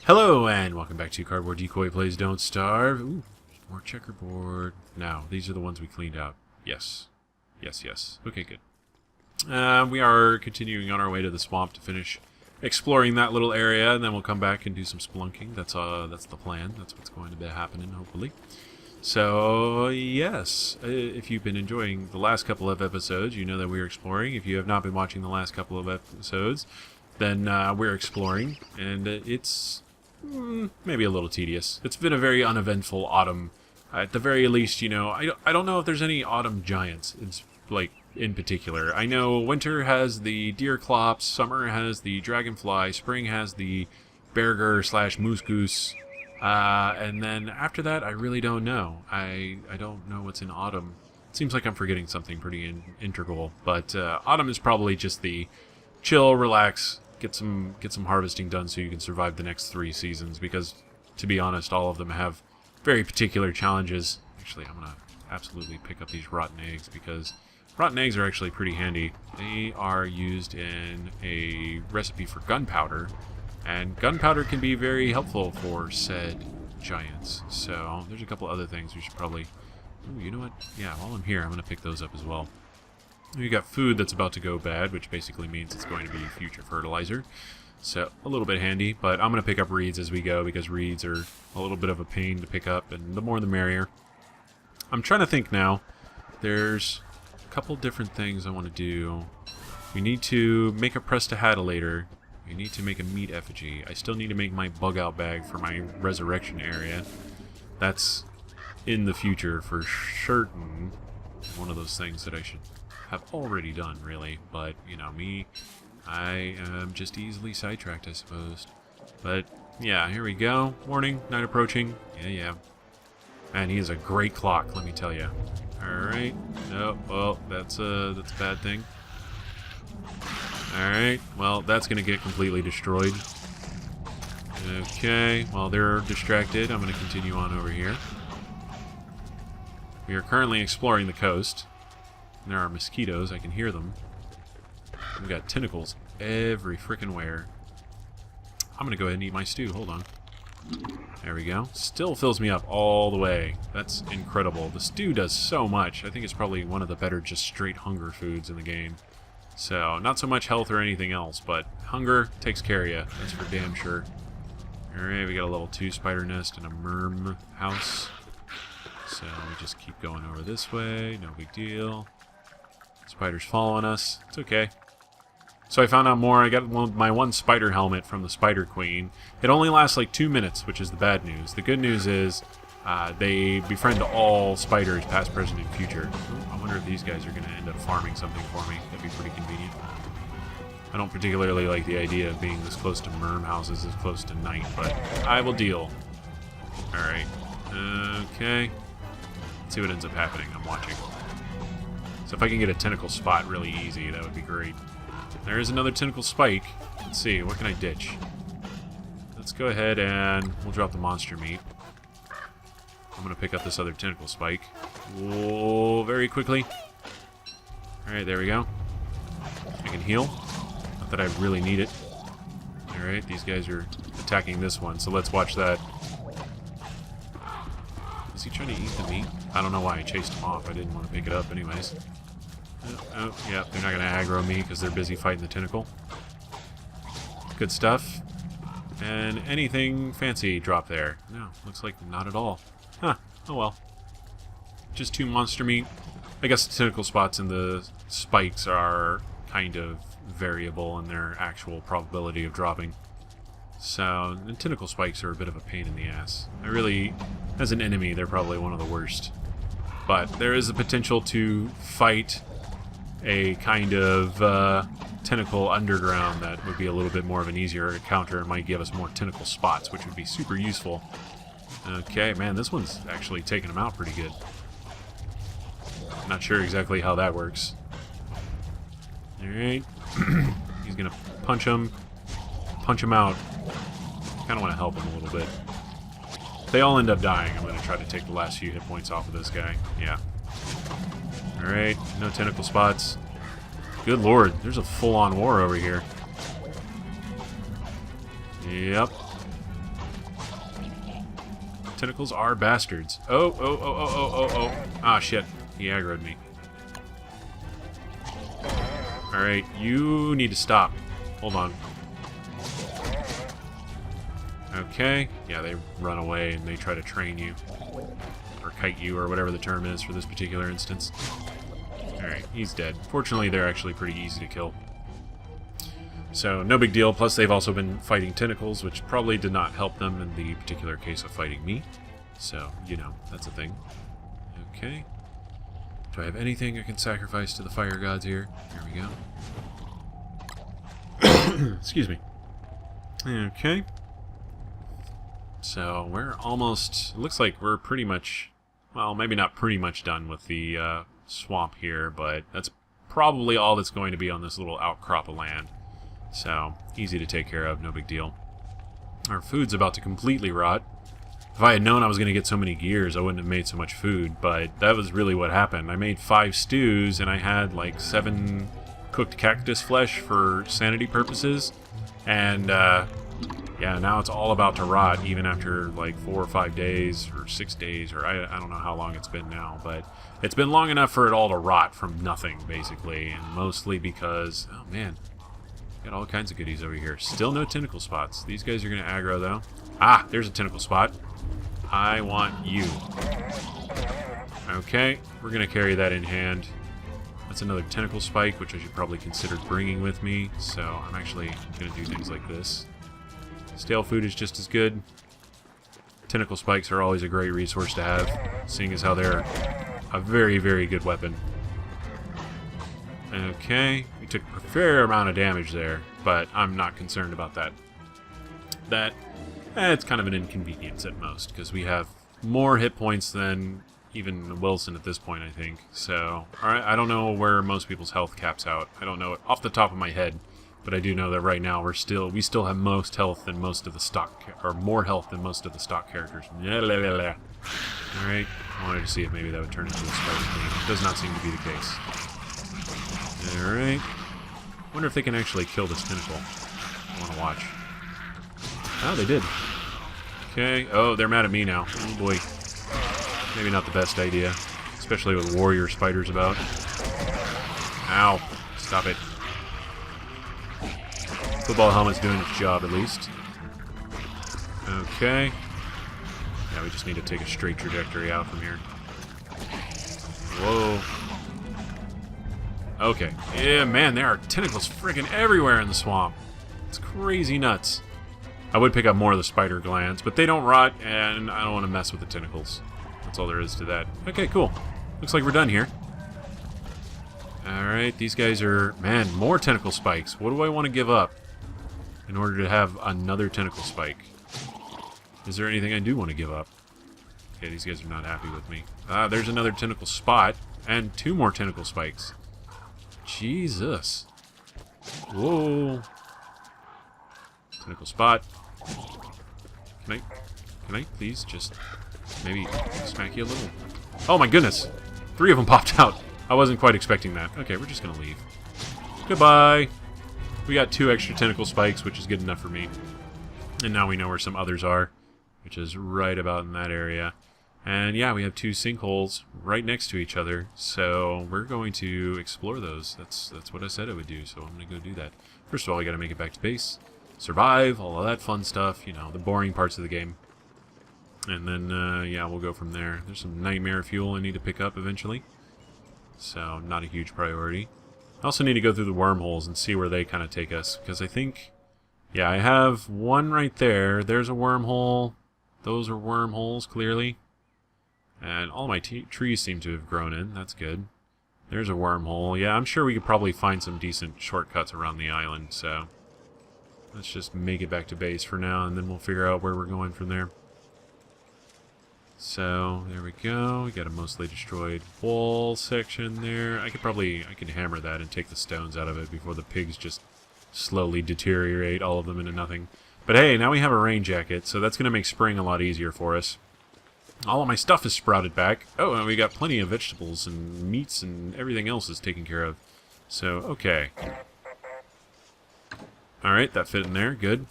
Hello and welcome back to Cardboard Decoy Plays Don't Starve. Ooh, more checkerboard. Now, these are the ones we cleaned out. Yes. Yes. Okay, good. We are continuing on our way to the swamp to finish exploring that little area, and then we'll come back and do some spelunking. That's the plan. That's what's going to be happening, hopefully. So, yes, if you've been enjoying the last couple of episodes, you know that we're exploring. If you have not been watching the last couple of episodes, then we're exploring, and it's maybe a little tedious. It's been a very uneventful autumn. At the very least, you know, I don't know if there's any autumn giants. It's like in particular. I know winter has the deer clops, summer has the dragonfly, spring has the berger / moose goose, and then after that, I really don't know. I don't know what's in autumn. It seems like I'm forgetting something pretty integral, but autumn is probably just the chill, relax, get some harvesting done so you can survive the next 3 seasons, because to be honest, all of them have very particular challenges. Actually, I'm gonna absolutely pick up these rotten eggs, because rotten eggs are actually pretty handy. They are used in a recipe for gunpowder, and gunpowder can be very helpful for said giants. So there's a couple other things we should probably... Ooh, you know what? Yeah, while I'm here, I'm gonna pick those up as well. You got food that's about to go bad, which basically means it's going to be future fertilizer. So, a little bit handy, but I'm going to pick up reeds as we go, because reeds are a little bit of a pain to pick up, and the more the merrier. I'm trying to think now. There's a couple different things I want to do. We need to make a prestidilator. We need to make a meat effigy. I still need to make my bug-out bag for my resurrection area. That's in the future for certain. One of those things that I should have already done, really, but, you know, me, I am just easily sidetracked, I suppose. But, yeah, here we go. Morning, night approaching. Yeah. Man, he is a great clock, let me tell you. Alright. Oh, well, that's a bad thing. Alright, well, that's gonna get completely destroyed. Okay, while they're distracted, I'm gonna continue on over here. We are currently exploring the coast. There are mosquitoes, I can hear them. We've got tentacles every frickin' where. I'm gonna go ahead and eat my stew, hold on. There we go. Still fills me up all the way. That's incredible. The stew does so much. I think it's probably one of the better just straight hunger foods in the game. So, not so much health or anything else, but hunger takes care of you. That's for damn sure. Alright, we got a level 2 spider nest and a merm house. So, we just keep going over this way. No big deal. Spider's following us. It's okay. So I found out more. I got my one spider helmet from the Spider Queen. It only lasts like 2 minutes, which is the bad news. The good news is they befriend all spiders, past, present, and future. I wonder if these guys are going to end up farming something for me. That'd be pretty convenient. I don't particularly like the idea of being this close to merm houses, this close to night, but I will deal. Alright. Okay. Let's see what ends up happening. I'm watching. So if I can get a tentacle spot really easy, that would be great. There is another tentacle spike. Let's see, what can I ditch? Let's go ahead and we'll drop the monster meat. I'm going to pick up this other tentacle spike. Whoa, very quickly. Alright, there we go. I can heal. Not that I really need it. Alright, these guys are attacking this one, so let's watch that. Is he trying to eat the meat? I don't know why I chased him off. I didn't want to pick it up anyways. Oh, yeah, they're not going to aggro me because they're busy fighting the tentacle. Good stuff. And anything fancy drop there? No, looks like not at all. Huh, oh well. Just 2 monster meat. I guess the tentacle spots and the spikes are kind of variable in their actual probability of dropping. So, the tentacle spikes are a bit of a pain in the ass. I really, as an enemy, they're probably one of the worst. But there is the potential to fight a kind of tentacle underground that would be a little bit more of an easier encounter and might give us more tentacle spots, which would be super useful. Okay, man, this one's actually taking him out pretty good. Not sure exactly how that works. Alright. He's gonna punch him out. Kinda want to help him a little bit. If they all end up dying, I'm going to try to take the last few hit points off of this guy. Yeah. Alright, no tentacle spots. Good lord, there's a full-on war over here. Yep. Tentacles are bastards. Oh, oh, oh, oh, oh, oh, oh. Ah, shit. He aggroed me. Alright, you need to stop. Hold on. Okay. Yeah, they run away and they try to train you. Or kite you, or whatever the term is for this particular instance. Alright, he's dead. Fortunately, they're actually pretty easy to kill. So, no big deal. Plus, they've also been fighting tentacles, which probably did not help them in the particular case of fighting me. So, you know, that's a thing. Okay. Do I have anything I can sacrifice to the fire gods here? Here we go. Excuse me. Okay. So, we're almost... It looks like we're pretty much... Well, maybe not pretty much done with the swamp here, but that's probably all that's going to be on this little outcrop of land. So, easy to take care of, no big deal. Our food's about to completely rot. If I had known I was going to get so many gears, I wouldn't have made so much food, but that was really what happened. I made 5 stews, and I had like 7 cooked cactus flesh for sanity purposes, and yeah, now it's all about to rot, even after like 4 or 5 days, or 6 days, or I don't know how long it's been now, but it's been long enough for it all to rot from nothing, basically, and mostly because, oh man, got all kinds of goodies over here. Still no tentacle spots. These guys are going to aggro, though. Ah, there's a tentacle spot. I want you. Okay, we're going to carry that in hand. That's another tentacle spike, which I should probably consider bringing with me, so I'm actually going to do things like this. Stale food is just as good. Tentacle spikes are always a great resource to have, seeing as how they're a very, very good weapon. Okay, we took a fair amount of damage there, but I'm not concerned about that. It's kind of an inconvenience at most, because we have more hit points than even Wilson at this point, I think. So, alright, I don't know where most people's health caps out. I don't know it off the top of my head, but I do know that right now we still have most health than most of the stock, or more health than most of the stock characters. Alright, I wanted to see if maybe that would turn into a spider thing. It does not seem to be the case. Alright. Wonder if they can actually kill this tentacle. I want to watch. Oh, they did. Okay. Oh, they're mad at me now. Oh boy. Maybe not the best idea. Especially with warrior spiders about. Ow. Stop it. Football helmet's doing its job at least. Okay. Yeah, we just need to take a straight trajectory out from here. Whoa. Okay. Yeah, man, there are tentacles freaking everywhere in the swamp. It's crazy nuts. I would pick up more of the spider glands, but they don't rot, and I don't want to mess with the tentacles. That's all there is to that. Okay, cool. Looks like we're done here. Alright, these guys are... Man, more tentacle spikes. What do I want to give up in order to have another tentacle spike? Is there anything I do want to give up? Okay, these guys are not happy with me. Ah, there's another tentacle spot, and 2 more tentacle spikes. Jesus. Whoa. Tentacle spot. Can I please just maybe smack you a little? Oh my goodness. 3 of them popped out. I wasn't quite expecting that. Okay, we're just gonna leave. Goodbye. We got 2 extra tentacle spikes, which is good enough for me. And now we know where some others are, which is right about in that area. And yeah, we have 2 sinkholes right next to each other, so we're going to explore those. That's what I said I would do, so I'm going to go do that. First of all, I got to make it back to base, survive, all of that fun stuff, you know, the boring parts of the game. And then, yeah, we'll go from there. There's some nightmare fuel I need to pick up eventually, so not a huge priority. I also need to go through the wormholes and see where they kind of take us, because I think, yeah, I have one right there. There's a wormhole. Those are wormholes, clearly. And all my trees seem to have grown in. That's good. There's a wormhole. Yeah, I'm sure we could probably find some decent shortcuts around the island, so let's just make it back to base for now, and then we'll figure out where we're going from there. So, there we go. We got a mostly destroyed wall section there. I could hammer that and take the stones out of it before the pigs just slowly deteriorate all of them into nothing. But hey, now we have a rain jacket, so that's going to make spring a lot easier for us. All of my stuff is sprouted back. Oh, and we got plenty of vegetables and meats and everything else is taken care of. So, okay. Alright, that fit in there. Good.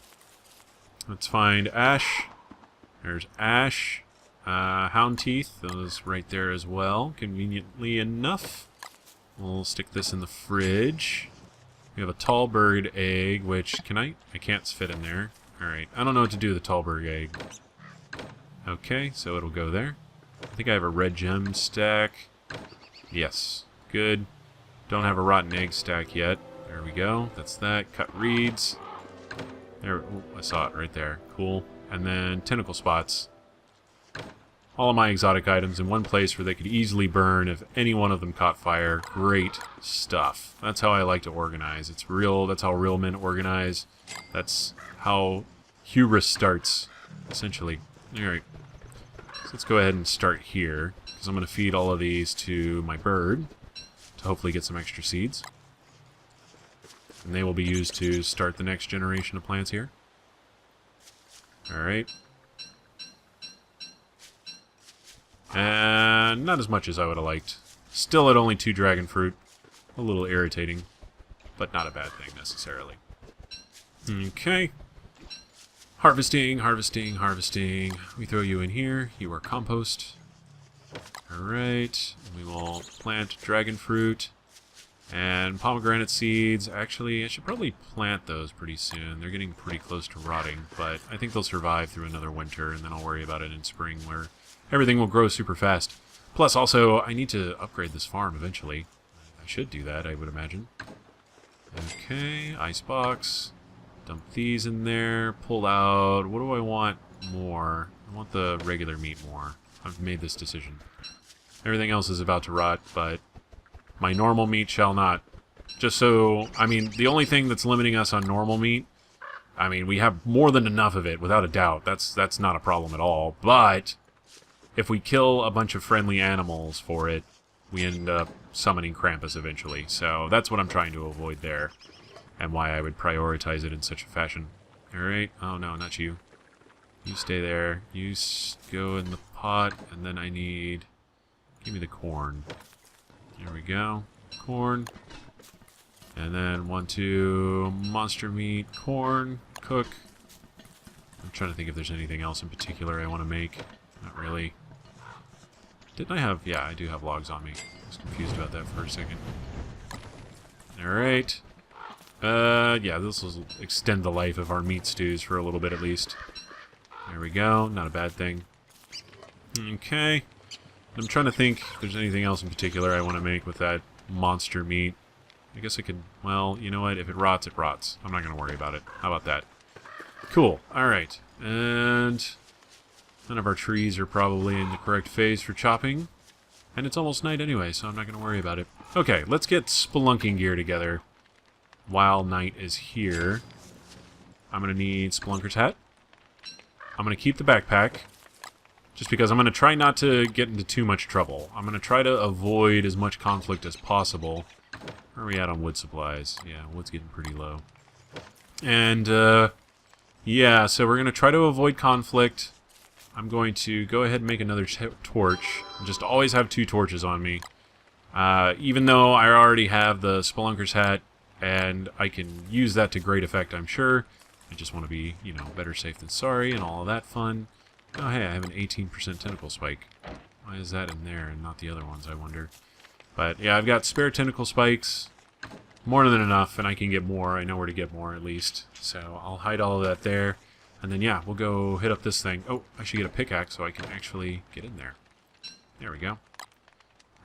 Let's find ash. There's ash. Hound teeth, those right there as well, conveniently enough. We'll stick this in the fridge. We have a tall bird egg, which, I can't fit in there. Alright, I don't know what to do with the tall bird egg. Okay, so it'll go there. I think I have a red gem stack. Yes, good. Don't have a rotten egg stack yet. There we go, that's that. Cut reeds. There, ooh, I saw it right there. Cool. And then tentacle spots. All of my exotic items in one place where they could easily burn if any one of them caught fire. Great stuff. That's how I like to organize. It's real. That's how real men organize. That's how hubris starts, essentially. Alright. So let's go ahead and start here, because I'm going to feed all of these to my bird to hopefully get some extra seeds. And they will be used to start the next generation of plants here. Alright. And not as much as I would have liked. Still at only 2 dragon fruit. A little irritating, but not a bad thing necessarily. Okay. Harvesting, harvesting, harvesting. We throw you in here. You are compost. Alright. We will plant dragon fruit and pomegranate seeds. Actually, I should probably plant those pretty soon. They're getting pretty close to rotting, but I think they'll survive through another winter, and then I'll worry about it in spring where everything will grow super fast. Plus, also, I need to upgrade this farm eventually. I should do that, I would imagine. Okay, icebox. Dump these in there. Pull out. What do I want more? I want the regular meat more. I've made this decision. Everything else is about to rot, but my normal meat shall not. Just so, I mean, the only thing that's limiting us on normal meat, I mean, we have more than enough of it, without a doubt. That's not a problem at all. But if we kill a bunch of friendly animals for it, we end up summoning Krampus eventually. So that's what I'm trying to avoid there, and why I would prioritize it in such a fashion. Alright, oh no, not you. You stay there. You go in the pot, and then I need... Give me the corn. There we go. Corn. And then 1, 2, monster meat, corn, cook. I'm trying to think if there's anything else in particular I want to make. Not really. Didn't I have... Yeah, I do have logs on me. I was confused about that for a second. Alright. Yeah, this will extend the life of our meat stews for a little bit at least. There we go. Not a bad thing. Okay. I'm trying to think if there's anything else in particular I want to make with that monster meat. I guess I could... Well, you know what? If it rots, it rots. I'm not going to worry about it. How about that? Cool. Alright. And... none of our trees are probably in the correct phase for chopping. And it's almost night anyway, so I'm not going to worry about it. Okay, let's get spelunking gear together while night is here. I'm going to need Spelunker's hat. I'm going to keep the backpack, just because I'm going to try not to get into too much trouble. I'm going to try to avoid as much conflict as possible. Where are we at on wood supplies? Yeah, wood's getting pretty low. And, yeah, so we're going to try to avoid conflict. I'm going to go ahead and make another torch. Just always have 2 torches on me. Even though I already have the Spelunker's hat, and I can use that to great effect, I'm sure. I just want to be, you know, better safe than sorry and all of that fun. Oh, hey, I have an 18% tentacle spike. Why is that in there and not the other ones, I wonder? But, yeah, I've got spare tentacle spikes. More than enough, and I can get more. I know where to get more, at least. So I'll hide all of that there. And then, yeah, we'll go hit up this thing. Oh, I should get a pickaxe so I can actually get in there. There we go.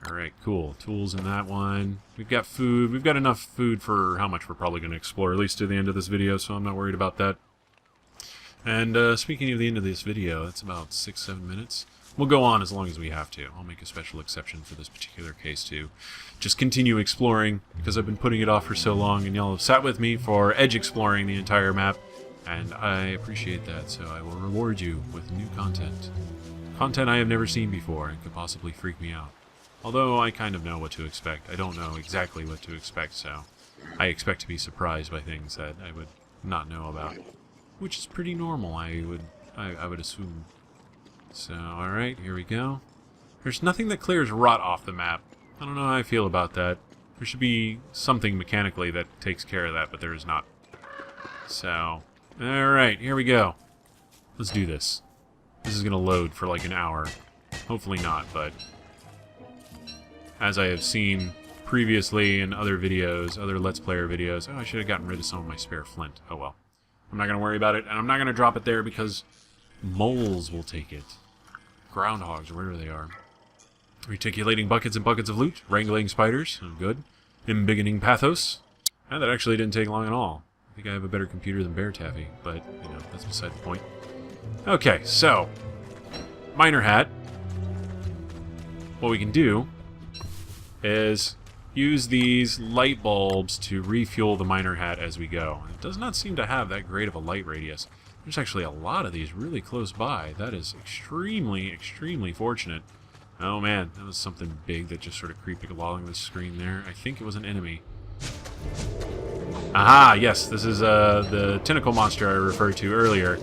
Alright, cool. Tools in that one. We've got food. We've got enough food for how much we're probably going to explore, at least to the end of this video, so I'm not worried about that. And speaking of the end of this video, that's about 6-7 minutes. We'll go on as long as we have to. I'll make a special exception for this particular case, too. Just continue exploring, because I've been putting it off for so long, and y'all have sat with me for edge exploring the entire map. And I appreciate that, so I will reward you with new content. Content I have never seen before and could possibly freak me out. Although I kind of know what to expect. I don't know exactly what to expect, so I expect to be surprised by things that I would not know about. Which is pretty normal, I would assume. So, alright, here we go. There's nothing that clears rot off the map. I don't know how I feel about that. There should be something mechanically that takes care of that, but there is not. So... Alright, here we go. Let's do this. this is going to load for like an hour. Hopefully not, but as I have seen previously in other videos, other Let's Player videos, oh, I should have gotten rid of some of my spare flint. Oh well. I'm not going to worry about it, and I'm not going to drop it there because moles will take it. Groundhogs, or wherever they are. Reticulating buckets and buckets of loot. Wrangling spiders. Oh, good. Embiggening pathos. That actually didn't take long at all. I think I have a better computer than Bear Taffy, but, you know, that's beside the point. Okay, so, miner hat. What we can do is use these light bulbs to refuel the miner hat as we go. It does not seem to have that great of a light radius. There's actually a lot of these really close by. That is extremely, extremely fortunate. Oh man, that was something big that just sort of creeped along the screen there. I think it was an enemy. Aha, yes, this is the tentacle monster I referred to earlier.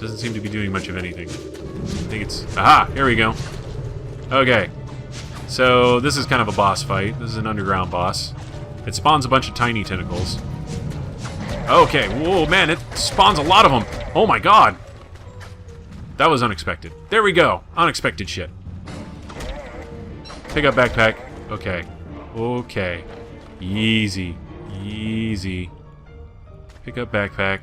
Doesn't seem to be doing much of anything. I think it's... Aha, here we go. Okay, so this is kind of a boss fight. This is an underground boss. It spawns a bunch of tiny tentacles. Okay, whoa, man, it spawns a lot of them. Oh my god. That was unexpected. There we go. Unexpected shit. Pick up backpack. Okay. Okay. Easy. Easy. Pick up backpack.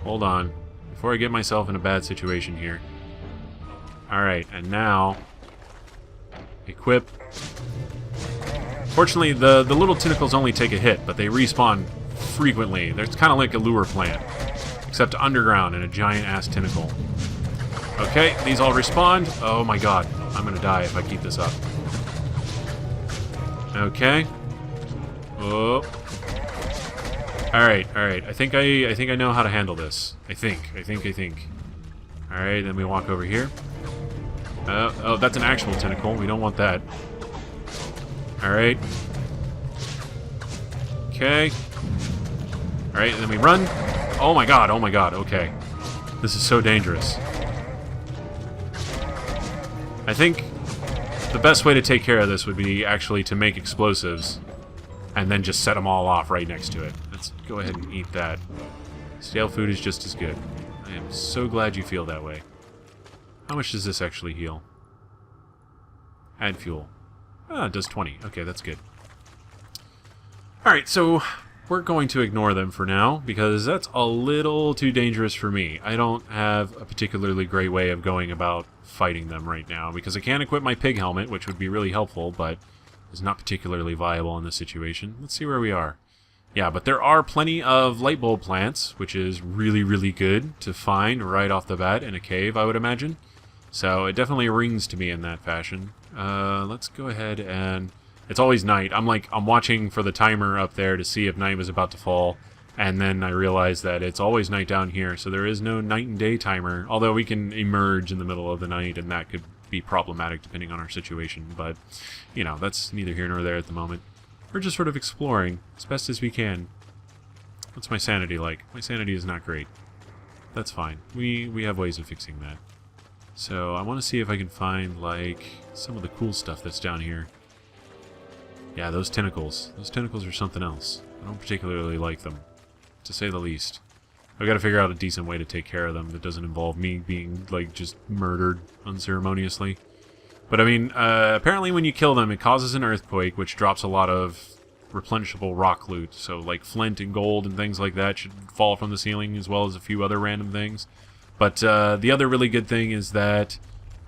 Hold on. Before I get myself in a bad situation here. Alright, and now... equip. Fortunately, the little tentacles only take a hit, but they respawn frequently. It's kind of like a lure plant, except underground in a giant-ass tentacle. Okay, these all respond. Oh my god, I'm gonna die if I keep this up. Okay. Oh. Alright, alright. I think I know how to handle this. I think. Alright, then we walk over here. Oh, that's an actual tentacle. We don't want that. Alright. Okay. Alright, and then we run. Oh my god, okay. This is so dangerous. I think the best way to take care of this would be actually to make explosives and then just set them all off right next to it. Let's go ahead and eat that. Stale food is just as good. I am so glad you feel that way. How much does this actually heal? Add fuel. Ah, it does 20. Okay, that's good. Alright, so we're going to ignore them for now, because that's a little too dangerous for me. I don't have a particularly great way of going about fighting them right now, because I can't equip my pig helmet, which would be really helpful, but is not particularly viable in this situation. Let's see where we are. Yeah, but there are plenty of light bulb plants, which is really, really good to find right off the bat in a cave, I would imagine. So it definitely rings to me in that fashion. Let's go ahead and... It's always night. I'm watching for the timer up there to see if night was about to fall, and then I realize that it's always night down here, so there is no night and day timer, although we can emerge in the middle of the night, and that could be problematic depending on our situation, but, you know, that's neither here nor there at the moment. We're just sort of exploring as best as we can. What's my sanity like? My sanity is not great. That's fine. We have ways of fixing that. So I want to see if I can find, like, some of the cool stuff that's down here. Yeah, those tentacles. Those tentacles are something else. I don't particularly like them, to say the least. I've got to figure out a decent way to take care of them that doesn't involve me being, like, just murdered unceremoniously. But, I mean, apparently when you kill them, it causes an earthquake, which drops a lot of replenishable rock loot. So, like, flint and gold and things like that should fall from the ceiling, as well as a few other random things. But the other really good thing is that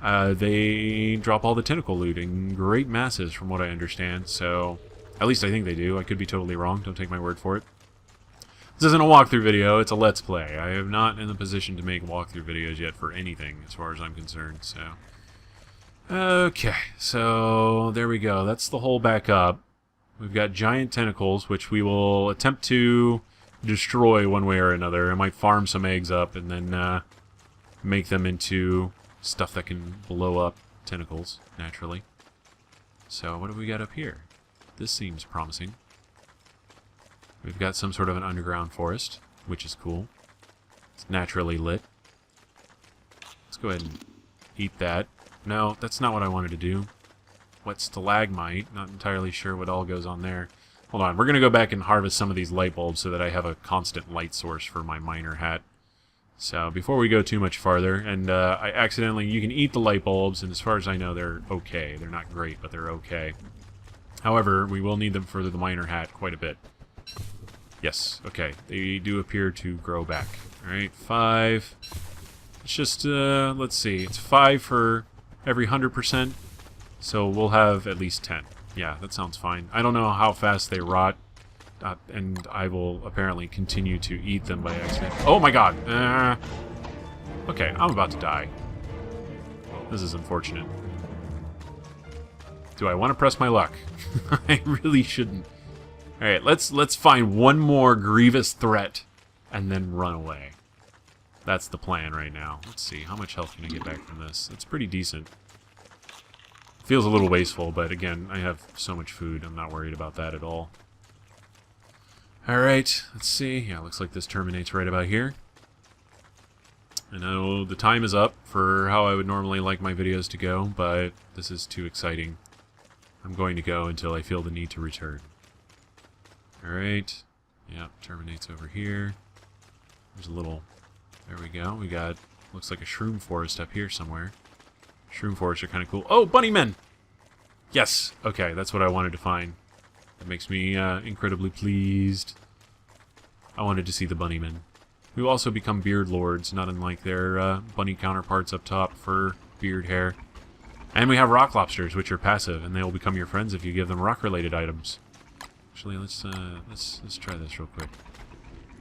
they drop all the tentacle loot in great masses, from what I understand. So, at least I think they do. I could be totally wrong. Don't take my word for it. This isn't a walkthrough video. It's a Let's Play. I am not in the position to make walkthrough videos yet for anything, as far as I'm concerned. So, okay. So, there we go. That's the hole back up. We've got giant tentacles, which we will attempt to destroy one way or another. I might farm some eggs up and then make them into stuff that can blow up tentacles, naturally. So, what do we got up here? This seems promising. We've got some sort of an underground forest, which is cool. It's naturally lit. Let's go ahead and eat that. No, that's not what I wanted to do. What stalagmite? Not entirely sure what all goes on there. Hold on, we're going to go back and harvest some of these light bulbs so that I have a constant light source for my miner hat. So before we go too much farther, and I accidentally, you can eat the light bulbs, and as far as I know, they're okay. They're not great, but they're okay. However, we will need them for the miner hat quite a bit. Yes, okay. They do appear to grow back. Alright, 5. It's just, let's see. It's 5 for every 100%, so we'll have at least 10. Yeah, that sounds fine. I don't know how fast they rot, and I will apparently continue to eat them by accident. Oh my god! Okay, I'm about to die. This is unfortunate. Do I want to press my luck? I really shouldn't. Alright, let's find one more grievous threat and then run away. That's the plan right now. Let's see, how much health can I get back from this? It's pretty decent. Feels a little wasteful, but again, I have so much food, I'm not worried about that at all. Alright, let's see. Yeah, looks like this terminates right about here. I know the time is up for how I would normally like my videos to go, but this is too exciting. I'm going to go until I feel the need to return. Alright. Yeah, terminates over here. There's a little... There we go. We got... Looks like a shroom forest up here somewhere. Shroom forests are kind of cool. Oh, bunnymen! Yes! Okay, that's what I wanted to find. That makes me incredibly pleased. I wanted to see the bunnymen. Who also become beard lords, not unlike their bunny counterparts up top for beard hair. And we have rock lobsters, which are passive, and they will become your friends if you give them rock-related items. Actually, let's try this real quick.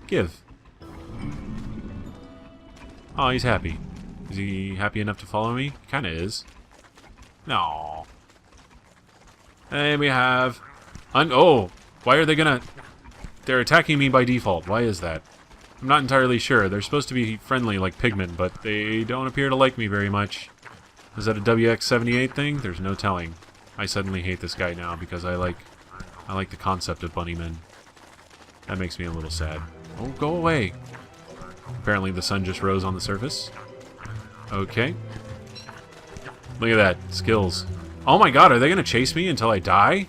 Give. Oh, he's happy. Is he happy enough to follow me? Kinda is. No. And we have... Oh! Why are they gonna... They're attacking me by default. Why is that? I'm not entirely sure. They're supposed to be friendly like pigmen, but they don't appear to like me very much. Is that a WX-78 thing? There's no telling. I suddenly hate this guy now because I like the concept of bunnymen. That makes me a little sad. Oh, go away! Apparently the sun just rose on the surface. Okay. Look at that. Skills. Oh my god, are they gonna chase me until I die?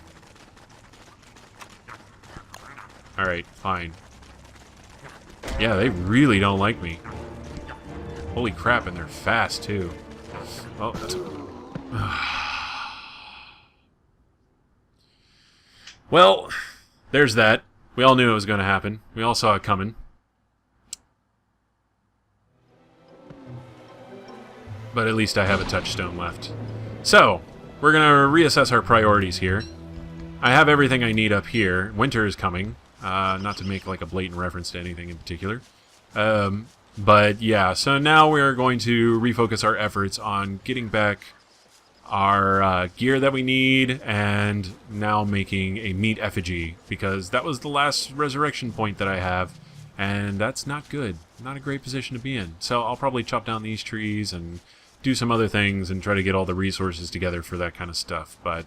Alright, fine. Yeah, they really don't like me. Holy crap, and they're fast, too. Oh, that's... Well, there's that. We all knew it was going to happen. We all saw it coming. But at least I have a touchstone left. So, we're going to reassess our priorities here. I have everything I need up here. Winter is coming. Not to make like a blatant reference to anything in particular. But yeah, so now we're going to refocus our efforts on getting back our gear that we need, and now making a meat effigy, because that was the last resurrection point that I have, and that's not good. Not a great position to be in. So I'll probably chop down these trees and do some other things and try to get all the resources together for that kind of stuff. But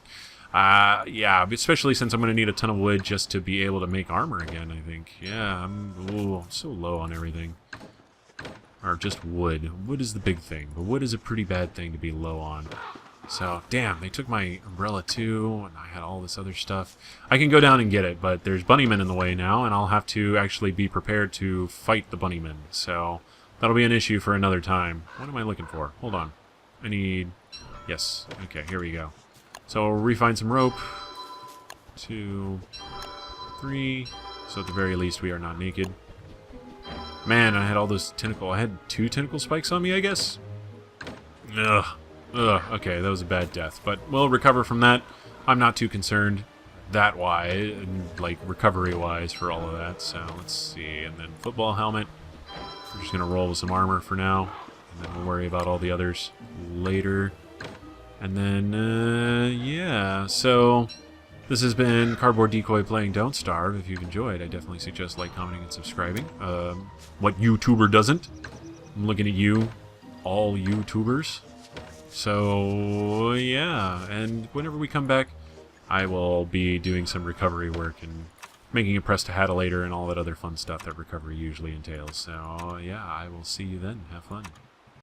yeah, especially since I'm going to need a ton of wood just to be able to make armor again, I think. Yeah, I'm so low on everything. Or just wood. Wood is the big thing, but wood is a pretty bad thing to be low on. So, damn, they took my umbrella too, and I had all this other stuff. I can go down and get it, but there's bunnymen in the way now, and I'll have to actually be prepared to fight the bunnymen. So, that'll be an issue for another time. What am I looking for? Hold on. I need... Yes. Okay, here we go. So, we'll refine some rope. 2, 3. So, at the very least, we are not naked. Man, I had all those tentacle... I had 2 tentacle spikes on me, I guess? Ugh. Ugh, okay, that was a bad death. But we'll recover from that. I'm not too concerned that-wise, like, recovery-wise for all of that. So, let's see. And then football helmet. We're just going to roll with some armor for now. And then we'll worry about all the others later. And then, yeah. So, this has been Cardboard Decoy playing Don't Starve. If you've enjoyed, I definitely suggest like, commenting, and subscribing. What YouTuber doesn't? I'm looking at you, all YouTubers. So, yeah, and whenever we come back, I will be doing some recovery work and making a prestidilator and all that other fun stuff that recovery usually entails. So, yeah, I will see you then. Have fun.